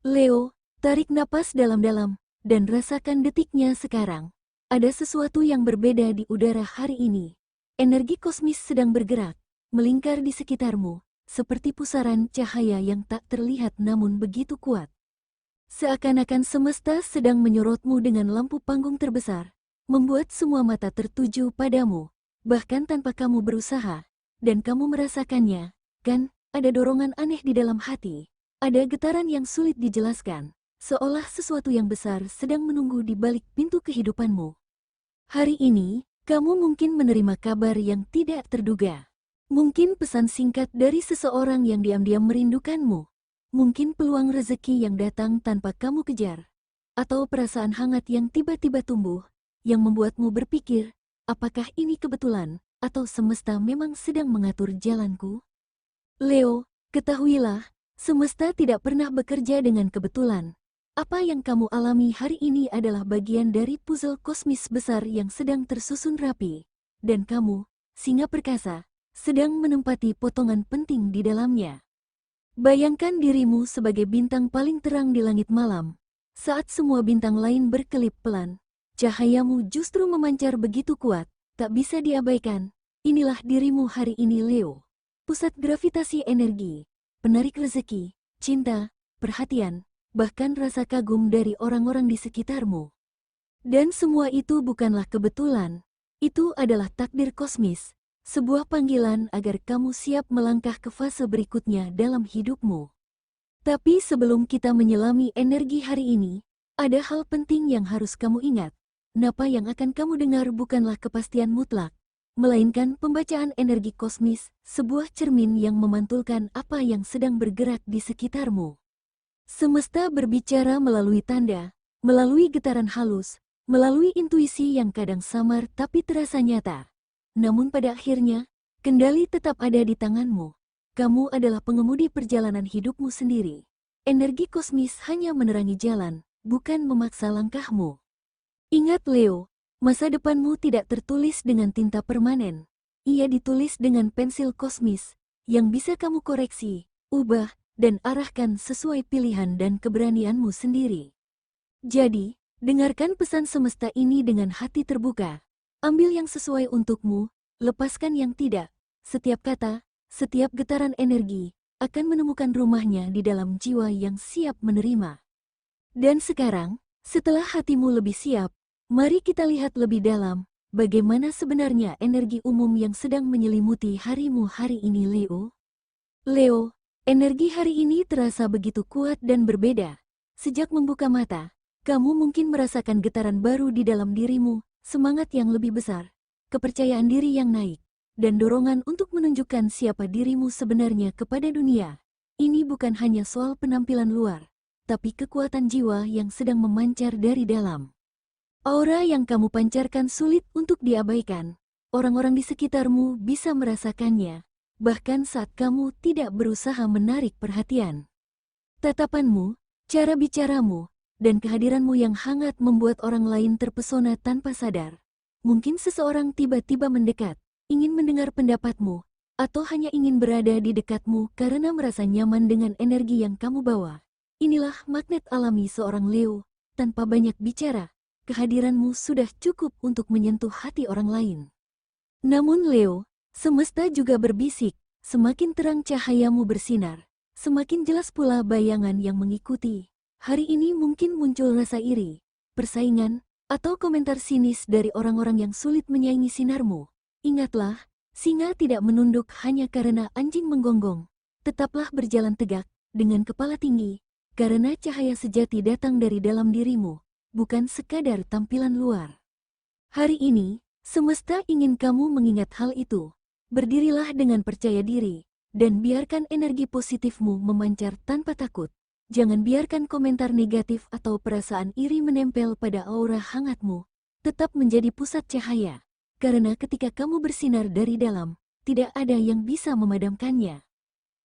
Leo, tarik napas dalam-dalam, dan rasakan detiknya sekarang. Ada sesuatu yang berbeda di udara hari ini. Energi kosmis sedang bergerak, melingkar di sekitarmu, seperti pusaran cahaya yang tak terlihat namun begitu kuat. Seakan-akan semesta sedang menyorotmu dengan lampu panggung terbesar, membuat semua mata tertuju padamu, bahkan tanpa kamu berusaha, dan kamu merasakannya, kan? Ada dorongan aneh di dalam hati, ada getaran yang sulit dijelaskan, seolah sesuatu yang besar sedang menunggu di balik pintu kehidupanmu. Hari ini, kamu mungkin menerima kabar yang tidak terduga. Mungkin pesan singkat dari seseorang yang diam-diam merindukanmu. Mungkin peluang rezeki yang datang tanpa kamu kejar. Atau perasaan hangat yang tiba-tiba tumbuh, yang membuatmu berpikir, apakah ini kebetulan, atau semesta memang sedang mengatur jalanku? Leo, ketahuilah, semesta tidak pernah bekerja dengan kebetulan. Apa yang kamu alami hari ini adalah bagian dari puzzle kosmis besar yang sedang tersusun rapi, dan kamu, singa perkasa, sedang menempati potongan penting di dalamnya. Bayangkan dirimu sebagai bintang paling terang di langit malam. Saat semua bintang lain berkelip pelan, cahayamu justru memancar begitu kuat, tak bisa diabaikan. Inilah dirimu hari ini, Leo. Pusat gravitasi energi, penarik rezeki, cinta, perhatian, bahkan rasa kagum dari orang-orang di sekitarmu. Dan semua itu bukanlah kebetulan. Itu adalah takdir kosmis, sebuah panggilan agar kamu siap melangkah ke fase berikutnya dalam hidupmu. Tapi sebelum kita menyelami energi hari ini, ada hal penting yang harus kamu ingat. Napa yang akan kamu dengar bukanlah kepastian mutlak, melainkan pembacaan energi kosmis, sebuah cermin yang memantulkan apa yang sedang bergerak di sekitarmu. Semesta berbicara melalui tanda, melalui getaran halus, melalui intuisi yang kadang samar tapi terasa nyata. Namun pada akhirnya, kendali tetap ada di tanganmu. Kamu adalah pengemudi perjalanan hidupmu sendiri. Energi kosmis hanya menerangi jalan, bukan memaksa langkahmu. Ingat Leo, masa depanmu tidak tertulis dengan tinta permanen. Ia ditulis dengan pensil kosmis, yang bisa kamu koreksi, ubah, dan arahkan sesuai pilihan dan keberanianmu sendiri. Jadi, dengarkan pesan semesta ini dengan hati terbuka. Ambil yang sesuai untukmu, lepaskan yang tidak. Setiap kata, setiap getaran energi, akan menemukan rumahnya di dalam jiwa yang siap menerima. Dan sekarang, setelah hatimu lebih siap, mari kita lihat lebih dalam, bagaimana sebenarnya energi umum yang sedang menyelimuti harimu hari ini, Leo. Leo, energi hari ini terasa begitu kuat dan berbeda. Sejak membuka mata, kamu mungkin merasakan getaran baru di dalam dirimu, semangat yang lebih besar, kepercayaan diri yang naik, dan dorongan untuk menunjukkan siapa dirimu sebenarnya kepada dunia. Ini bukan hanya soal penampilan luar, tapi kekuatan jiwa yang sedang memancar dari dalam. Aura yang kamu pancarkan sulit untuk diabaikan. Orang-orang di sekitarmu bisa merasakannya, bahkan saat kamu tidak berusaha menarik perhatian. Tatapanmu, cara bicaramu, dan kehadiranmu yang hangat membuat orang lain terpesona tanpa sadar. Mungkin seseorang tiba-tiba mendekat, ingin mendengar pendapatmu, atau hanya ingin berada di dekatmu karena merasa nyaman dengan energi yang kamu bawa. Inilah magnet alami seorang Leo, tanpa banyak bicara. Kehadiranmu sudah cukup untuk menyentuh hati orang lain. Namun Leo, semesta juga berbisik, semakin terang cahayamu bersinar, semakin jelas pula bayangan yang mengikuti. Hari ini mungkin muncul rasa iri, persaingan, atau komentar sinis dari orang-orang yang sulit menyaingi sinarmu. Ingatlah, singa tidak menunduk hanya karena anjing menggonggong. Tetaplah berjalan tegak, dengan kepala tinggi, karena cahaya sejati datang dari dalam dirimu, bukan sekadar tampilan luar. Hari ini, semesta ingin kamu mengingat hal itu. Berdirilah dengan percaya diri, dan biarkan energi positifmu memancar tanpa takut. Jangan biarkan komentar negatif atau perasaan iri menempel pada aura hangatmu. Tetap menjadi pusat cahaya, karena ketika kamu bersinar dari dalam, tidak ada yang bisa memadamkannya.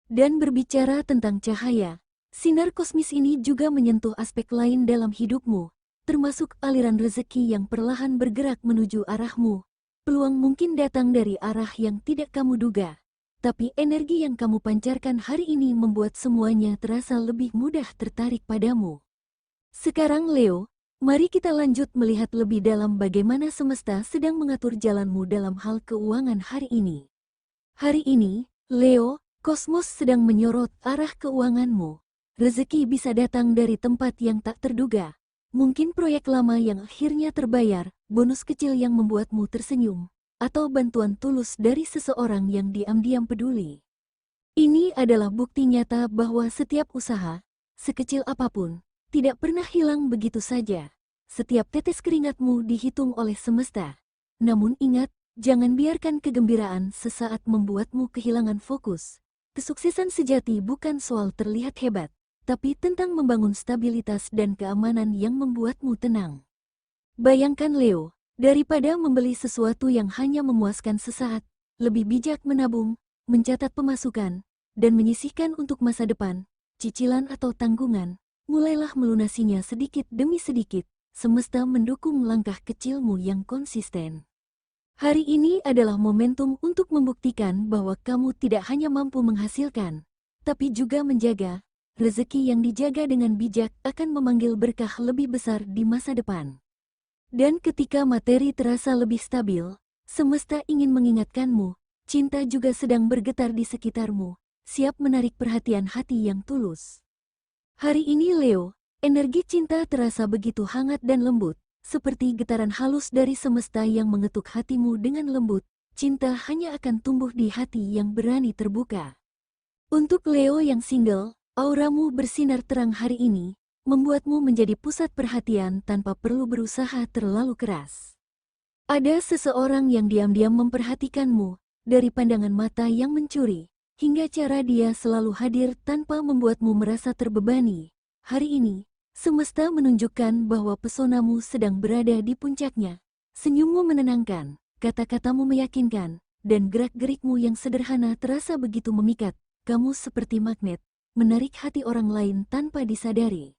Dan berbicara tentang cahaya, sinar kosmis ini juga menyentuh aspek lain dalam hidupmu, termasuk aliran rezeki yang perlahan bergerak menuju arahmu. Peluang mungkin datang dari arah yang tidak kamu duga, tapi energi yang kamu pancarkan hari ini membuat semuanya terasa lebih mudah tertarik padamu. Sekarang Leo, mari kita lanjut melihat lebih dalam bagaimana semesta sedang mengatur jalanmu dalam hal keuangan hari ini. Hari ini, Leo, kosmos sedang menyorot arah keuanganmu. Rezeki bisa datang dari tempat yang tak terduga. Mungkin proyek lama yang akhirnya terbayar, bonus kecil yang membuatmu tersenyum, atau bantuan tulus dari seseorang yang diam-diam peduli. Ini adalah bukti nyata bahwa setiap usaha, sekecil apapun, tidak pernah hilang begitu saja. Setiap tetes keringatmu dihitung oleh semesta. Namun ingat, jangan biarkan kegembiraan sesaat membuatmu kehilangan fokus. Kesuksesan sejati bukan soal terlihat hebat, tapi tentang membangun stabilitas dan keamanan yang membuatmu tenang. Bayangkan Leo, daripada membeli sesuatu yang hanya memuaskan sesaat, lebih bijak menabung, mencatat pemasukan, dan menyisihkan untuk masa depan, cicilan atau tanggungan. Mulailah melunasinya sedikit demi sedikit, semesta mendukung langkah kecilmu yang konsisten. Hari ini adalah momentum untuk membuktikan bahwa kamu tidak hanya mampu menghasilkan, tapi juga menjaga. Rezeki yang dijaga dengan bijak akan memanggil berkah lebih besar di masa depan. Dan ketika materi terasa lebih stabil, semesta ingin mengingatkanmu, cinta juga sedang bergetar di sekitarmu, siap menarik perhatian hati yang tulus. Hari ini Leo, energi cinta terasa begitu hangat dan lembut, seperti getaran halus dari semesta yang mengetuk hatimu dengan lembut. Cinta hanya akan tumbuh di hati yang berani terbuka. Untuk Leo yang single, auramu bersinar terang hari ini, membuatmu menjadi pusat perhatian tanpa perlu berusaha terlalu keras. Ada seseorang yang diam-diam memperhatikanmu, dari pandangan mata yang mencuri, hingga cara dia selalu hadir tanpa membuatmu merasa terbebani. Hari ini, semesta menunjukkan bahwa pesonamu sedang berada di puncaknya. Senyummu menenangkan, kata-katamu meyakinkan, dan gerak-gerikmu yang sederhana terasa begitu memikat. Kamu seperti magnet, menarik hati orang lain tanpa disadari.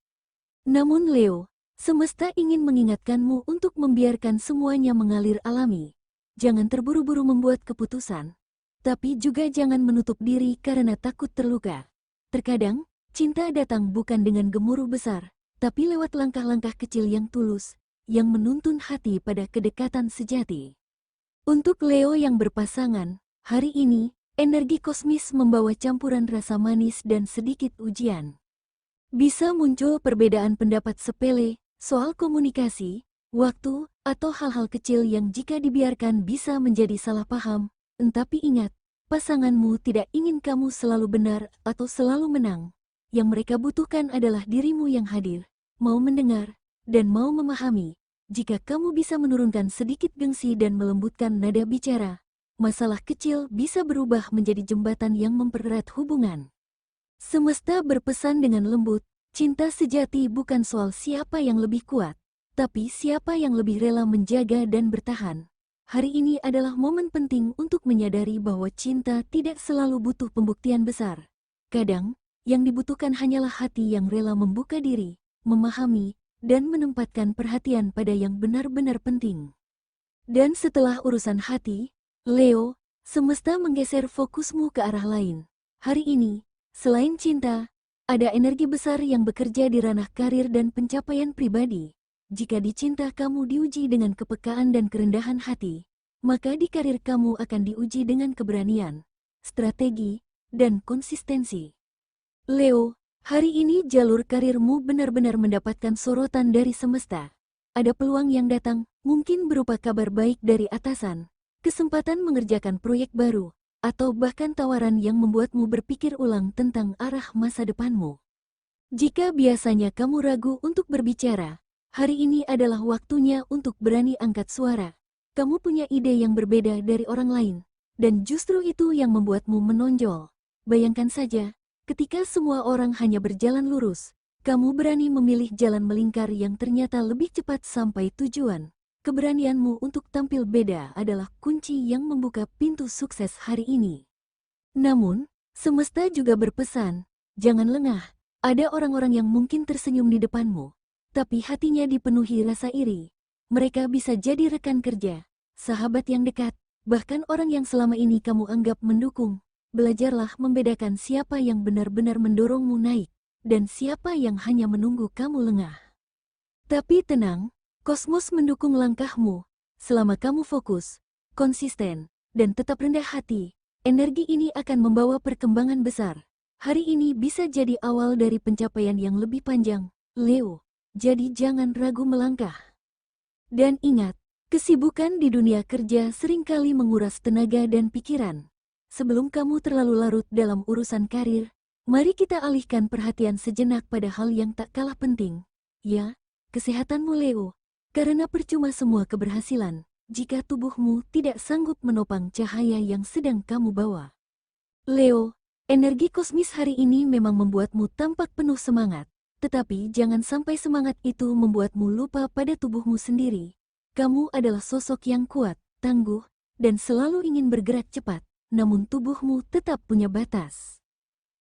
Namun Leo, semesta ingin mengingatkanmu untuk membiarkan semuanya mengalir alami. Jangan terburu-buru membuat keputusan, tapi juga jangan menutup diri karena takut terluka. Terkadang, cinta datang bukan dengan gemuruh besar, tapi lewat langkah-langkah kecil yang tulus, yang menuntun hati pada kedekatan sejati. Untuk Leo yang berpasangan, hari ini, energi kosmis membawa campuran rasa manis dan sedikit ujian. Bisa muncul perbedaan pendapat sepele, soal komunikasi, waktu, atau hal-hal kecil yang jika dibiarkan bisa menjadi salah paham. Tapi ingat, pasanganmu tidak ingin kamu selalu benar atau selalu menang. Yang mereka butuhkan adalah dirimu yang hadir, mau mendengar, dan mau memahami. Jika kamu bisa menurunkan sedikit gengsi dan melembutkan nada bicara, masalah kecil bisa berubah menjadi jembatan yang mempererat hubungan. Semesta berpesan dengan lembut, cinta sejati bukan soal siapa yang lebih kuat, tapi siapa yang lebih rela menjaga dan bertahan. Hari ini adalah momen penting untuk menyadari bahwa cinta tidak selalu butuh pembuktian besar. Kadang, yang dibutuhkan hanyalah hati yang rela membuka diri, memahami, dan menempatkan perhatian pada yang benar-benar penting. Dan setelah urusan hati, Leo, semesta menggeser fokusmu ke arah lain. Hari ini, selain cinta, ada energi besar yang bekerja di ranah karir dan pencapaian pribadi. Jika di cinta kamu diuji dengan kepekaan dan kerendahan hati, maka di karir kamu akan diuji dengan keberanian, strategi, dan konsistensi. Leo, hari ini jalur karirmu benar-benar mendapatkan sorotan dari semesta. Ada peluang yang datang, mungkin berupa kabar baik dari atasan, kesempatan mengerjakan proyek baru, atau bahkan tawaran yang membuatmu berpikir ulang tentang arah masa depanmu. Jika biasanya kamu ragu untuk berbicara, hari ini adalah waktunya untuk berani angkat suara. Kamu punya ide yang berbeda dari orang lain, dan justru itu yang membuatmu menonjol. Bayangkan saja, ketika semua orang hanya berjalan lurus, kamu berani memilih jalan melingkar yang ternyata lebih cepat sampai tujuan. Keberanianmu untuk tampil beda adalah kunci yang membuka pintu sukses hari ini. Namun, semesta juga berpesan, jangan lengah. Ada orang-orang yang mungkin tersenyum di depanmu, tapi hatinya dipenuhi rasa iri. Mereka bisa jadi rekan kerja, sahabat yang dekat, bahkan orang yang selama ini kamu anggap mendukung. belajarlah membedakan siapa yang benar-benar mendorongmu naik, dan siapa yang hanya menunggu kamu lengah. Tapi tenang, kosmos mendukung langkahmu. Selama kamu fokus, konsisten, dan tetap rendah hati, energi ini akan membawa perkembangan besar. Hari ini bisa jadi awal dari pencapaian yang lebih panjang, Leo. Jadi jangan ragu melangkah. Dan ingat, kesibukan di dunia kerja seringkali menguras tenaga dan pikiran. Sebelum kamu terlalu larut dalam urusan karir, mari kita alihkan perhatian sejenak pada hal yang tak kalah penting. Ya, kesehatanmu Leo. Karena percuma semua keberhasilan, jika tubuhmu tidak sanggup menopang cahaya yang sedang kamu bawa. Leo, energi kosmis hari ini memang membuatmu tampak penuh semangat. Tetapi jangan sampai semangat itu membuatmu lupa pada tubuhmu sendiri. Kamu adalah sosok yang kuat, tangguh, dan selalu ingin bergerak cepat. Namun tubuhmu tetap punya batas.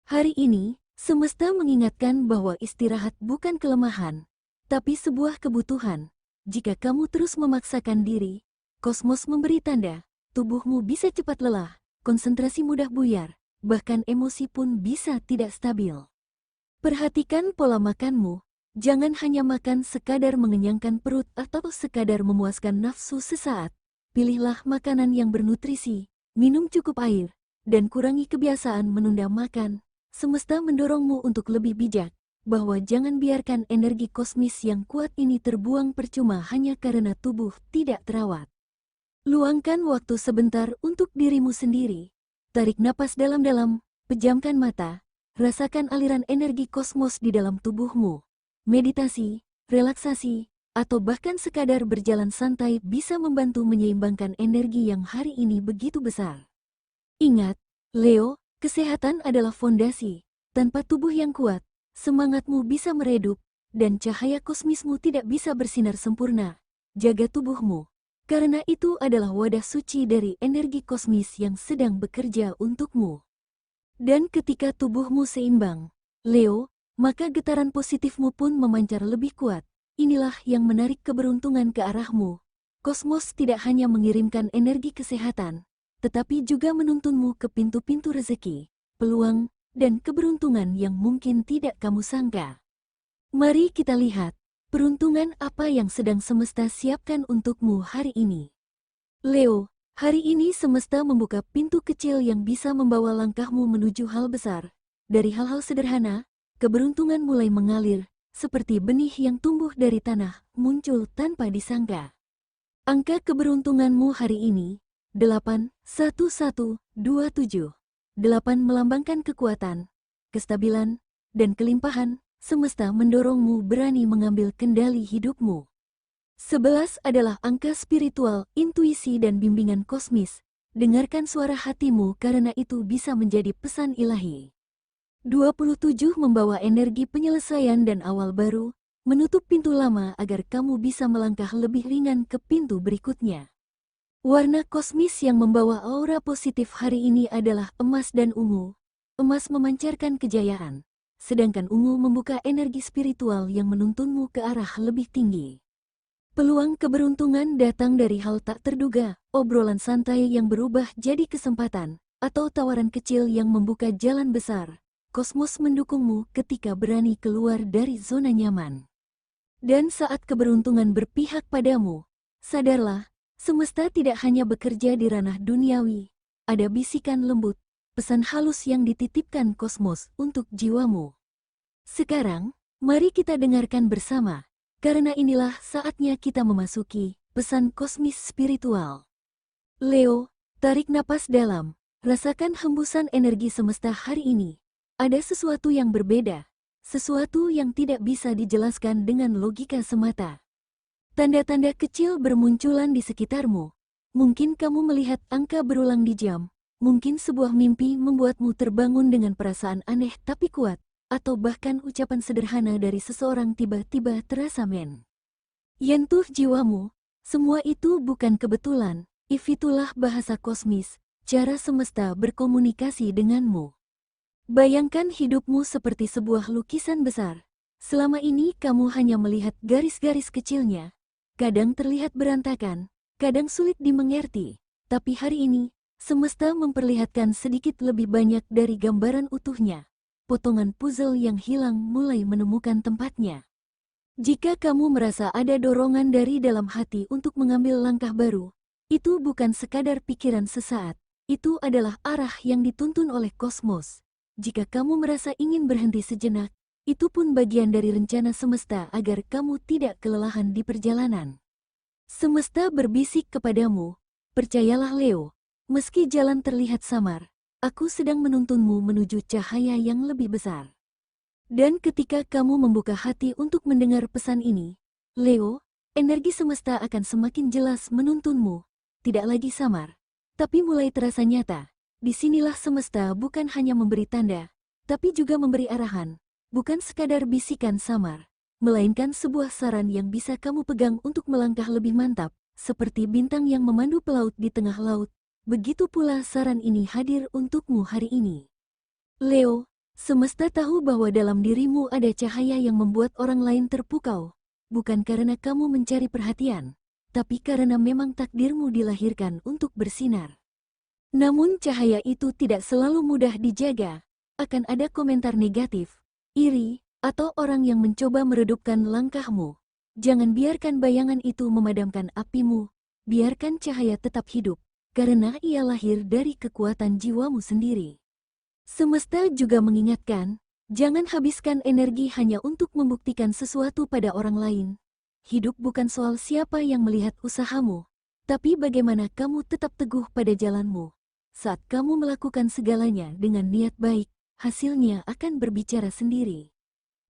Hari ini, semesta mengingatkan bahwa istirahat bukan kelemahan, tapi sebuah kebutuhan. Jika kamu terus memaksakan diri, kosmos memberi tanda, tubuhmu bisa cepat lelah, konsentrasi mudah buyar, bahkan emosi pun bisa tidak stabil. Perhatikan pola makanmu, jangan hanya makan sekadar mengenyangkan perut atau sekadar memuaskan nafsu sesaat. Pilihlah makanan yang bernutrisi, minum cukup air, dan kurangi kebiasaan menunda makan. Semesta mendorongmu untuk lebih bijak, bahwa jangan biarkan energi kosmis yang kuat ini terbuang percuma hanya karena tubuh tidak terawat. Luangkan waktu sebentar untuk dirimu sendiri. Tarik napas dalam-dalam, pejamkan mata, rasakan aliran energi kosmos di dalam tubuhmu. Meditasi, relaksasi, atau bahkan sekadar berjalan santai bisa membantu menyeimbangkan energi yang hari ini begitu besar. Ingat, Leo, kesehatan adalah fondasi. Tanpa tubuh yang kuat, semangatmu bisa meredup, dan cahaya kosmismu tidak bisa bersinar sempurna. Jaga tubuhmu, karena itu adalah wadah suci dari energi kosmis yang sedang bekerja untukmu. Dan ketika tubuhmu seimbang, Leo, maka getaran positifmu pun memancar lebih kuat. Inilah yang menarik keberuntungan ke arahmu. Kosmos tidak hanya mengirimkan energi kesehatan, tetapi juga menuntunmu ke pintu-pintu rezeki, peluang, dan keberuntungan yang mungkin tidak kamu sangka. Mari kita lihat, peruntungan apa yang sedang semesta siapkan untukmu hari ini. Leo, hari ini semesta membuka pintu kecil yang bisa membawa langkahmu menuju hal besar. Dari hal-hal sederhana, keberuntungan mulai mengalir, seperti benih yang tumbuh dari tanah, muncul tanpa disangka. Angka keberuntunganmu hari ini, 8, 1, 1, 2, 7. 8 melambangkan kekuatan, kestabilan, dan kelimpahan. Semesta mendorongmu berani mengambil kendali hidupmu. 11 adalah angka spiritual, intuisi dan bimbingan kosmis. Dengarkan suara hatimu karena itu bisa menjadi pesan ilahi. 27 membawa energi penyelesaian dan awal baru, menutup pintu lama agar kamu bisa melangkah lebih ringan ke pintu berikutnya. Warna kosmis yang membawa aura positif hari ini adalah emas dan ungu. Emas memancarkan kejayaan, sedangkan ungu membuka energi spiritual yang menuntunmu ke arah lebih tinggi. Peluang keberuntungan datang dari hal tak terduga, obrolan santai yang berubah jadi kesempatan, atau tawaran kecil yang membuka jalan besar. Kosmos mendukungmu ketika berani keluar dari zona nyaman. Dan saat keberuntungan berpihak padamu, sadarlah, semesta tidak hanya bekerja di ranah duniawi. Ada bisikan lembut, pesan halus yang dititipkan kosmos untuk jiwamu. Sekarang, mari kita dengarkan bersama, karena inilah saatnya kita memasuki pesan kosmis spiritual. Leo, tarik napas dalam, rasakan hembusan energi semesta hari ini. Ada sesuatu yang berbeda, sesuatu yang tidak bisa dijelaskan dengan logika semata. Tanda-tanda kecil bermunculan di sekitarmu. Mungkin kamu melihat angka berulang di jam, mungkin sebuah mimpi membuatmu terbangun dengan perasaan aneh tapi kuat, atau bahkan ucapan sederhana dari seseorang tiba-tiba terasa menyentuh jiwamu. Semua itu bukan kebetulan, itulah bahasa kosmis, cara semesta berkomunikasi denganmu. Bayangkan hidupmu seperti sebuah lukisan besar. Selama ini kamu hanya melihat garis-garis kecilnya. Kadang terlihat berantakan, kadang sulit dimengerti. Tapi hari ini, Semesta memperlihatkan sedikit lebih banyak dari gambaran utuhnya. Potongan puzzle yang hilang mulai menemukan tempatnya. Jika kamu merasa ada dorongan dari dalam hati untuk mengambil langkah baru, itu bukan sekadar pikiran sesaat. Itu adalah arah yang dituntun oleh kosmos. Jika kamu merasa ingin berhenti sejenak, itu pun bagian dari rencana semesta agar kamu tidak kelelahan di perjalanan. Semesta berbisik kepadamu, percayalah Leo, meski jalan terlihat samar, aku sedang menuntunmu menuju cahaya yang lebih besar. Dan ketika kamu membuka hati untuk mendengar pesan ini, Leo, energi semesta akan semakin jelas menuntunmu, tidak lagi samar, tapi mulai terasa nyata. Disinilah semesta bukan hanya memberi tanda, tapi juga memberi arahan, bukan sekadar bisikan samar, melainkan sebuah saran yang bisa kamu pegang untuk melangkah lebih mantap, seperti bintang yang memandu pelaut di tengah laut. Begitu pula saran ini hadir untukmu hari ini. Leo, semesta tahu bahwa dalam dirimu ada cahaya yang membuat orang lain terpukau, bukan karena kamu mencari perhatian, tapi karena memang takdirmu dilahirkan untuk bersinar. Namun cahaya itu tidak selalu mudah dijaga, akan ada komentar negatif, iri, atau orang yang mencoba meredupkan langkahmu. Jangan biarkan bayangan itu memadamkan apimu, biarkan cahaya tetap hidup, karena ia lahir dari kekuatan jiwamu sendiri. Semesta juga mengingatkan, jangan habiskan energi hanya untuk membuktikan sesuatu pada orang lain. Hidup bukan soal siapa yang melihat usahamu, tapi bagaimana kamu tetap teguh pada jalanmu. Saat kamu melakukan segalanya dengan niat baik, hasilnya akan berbicara sendiri.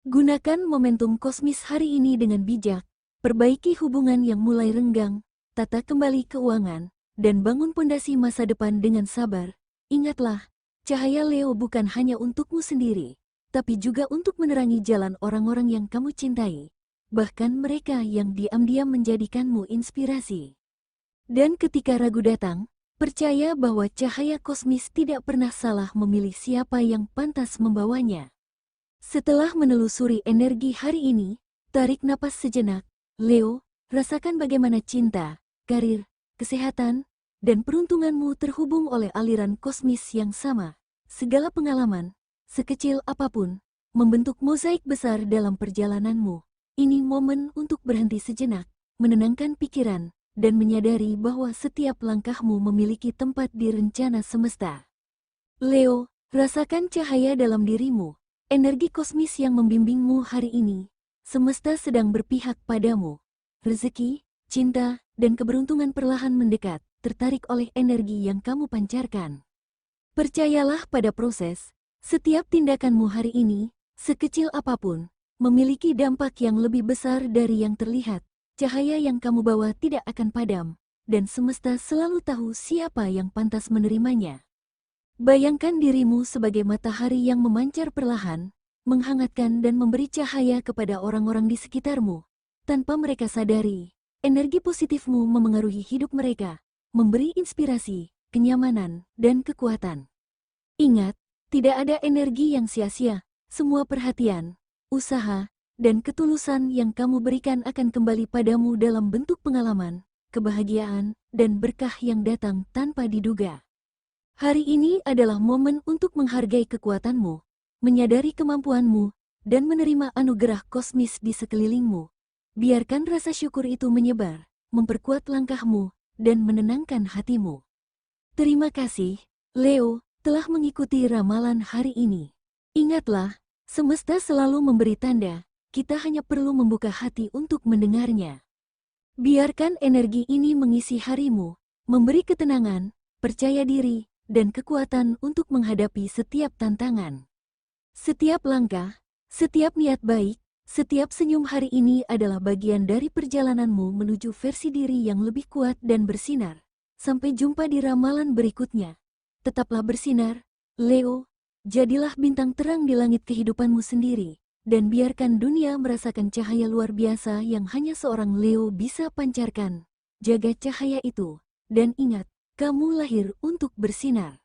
Gunakan momentum kosmis hari ini dengan bijak, perbaiki hubungan yang mulai renggang, tata kembali keuangan, dan bangun pondasi masa depan dengan sabar. Ingatlah, cahaya Leo bukan hanya untukmu sendiri, tapi juga untuk menerangi jalan orang-orang yang kamu cintai, bahkan mereka yang diam-diam menjadikanmu inspirasi. Dan ketika ragu datang, percaya bahwa cahaya kosmis tidak pernah salah memilih siapa yang pantas membawanya. Setelah menelusuri energi hari ini, tarik napas sejenak. Leo, rasakan bagaimana cinta, karir, kesehatan, dan peruntunganmu terhubung oleh aliran kosmis yang sama. Segala pengalaman, sekecil apapun, membentuk mozaik besar dalam perjalananmu. Ini momen untuk berhenti sejenak, menenangkan pikiran, dan menyadari bahwa setiap langkahmu memiliki tempat di rencana semesta. Leo, rasakan cahaya dalam dirimu. Energi kosmis yang membimbingmu hari ini, semesta sedang berpihak padamu. Rezeki, cinta, dan keberuntungan perlahan mendekat, tertarik oleh energi yang kamu pancarkan. Percayalah pada proses, setiap tindakanmu hari ini, sekecil apapun, memiliki dampak yang lebih besar dari yang terlihat. Cahaya yang kamu bawa tidak akan padam, dan semesta selalu tahu siapa yang pantas menerimanya. Bayangkan dirimu sebagai matahari yang memancar perlahan, menghangatkan dan memberi cahaya kepada orang-orang di sekitarmu. Tanpa mereka sadari, energi positifmu memengaruhi hidup mereka, memberi inspirasi, kenyamanan, dan kekuatan. Ingat, tidak ada energi yang sia-sia. Semua perhatian, usaha, dan ketulusan yang kamu berikan akan kembali padamu dalam bentuk pengalaman, kebahagiaan, dan berkah yang datang tanpa diduga. Hari ini adalah momen untuk menghargai kekuatanmu, menyadari kemampuanmu, dan menerima anugerah kosmis di sekelilingmu. Biarkan rasa syukur itu menyebar, memperkuat langkahmu, dan menenangkan hatimu. Terima kasih, Leo, telah mengikuti ramalan hari ini. Ingatlah, semesta selalu memberi tanda, kita hanya perlu membuka hati untuk mendengarnya. Biarkan energi ini mengisi harimu, memberi ketenangan, percaya diri, dan kekuatan untuk menghadapi setiap tantangan. Setiap langkah, setiap niat baik, setiap senyum hari ini adalah bagian dari perjalananmu menuju versi diri yang lebih kuat dan bersinar. Sampai jumpa di ramalan berikutnya. Tetaplah bersinar, Leo, jadilah bintang terang di langit kehidupanmu sendiri, dan biarkan dunia merasakan cahaya luar biasa yang hanya seorang Leo bisa pancarkan. Jaga cahaya itu, dan ingat, kamu lahir untuk bersinar.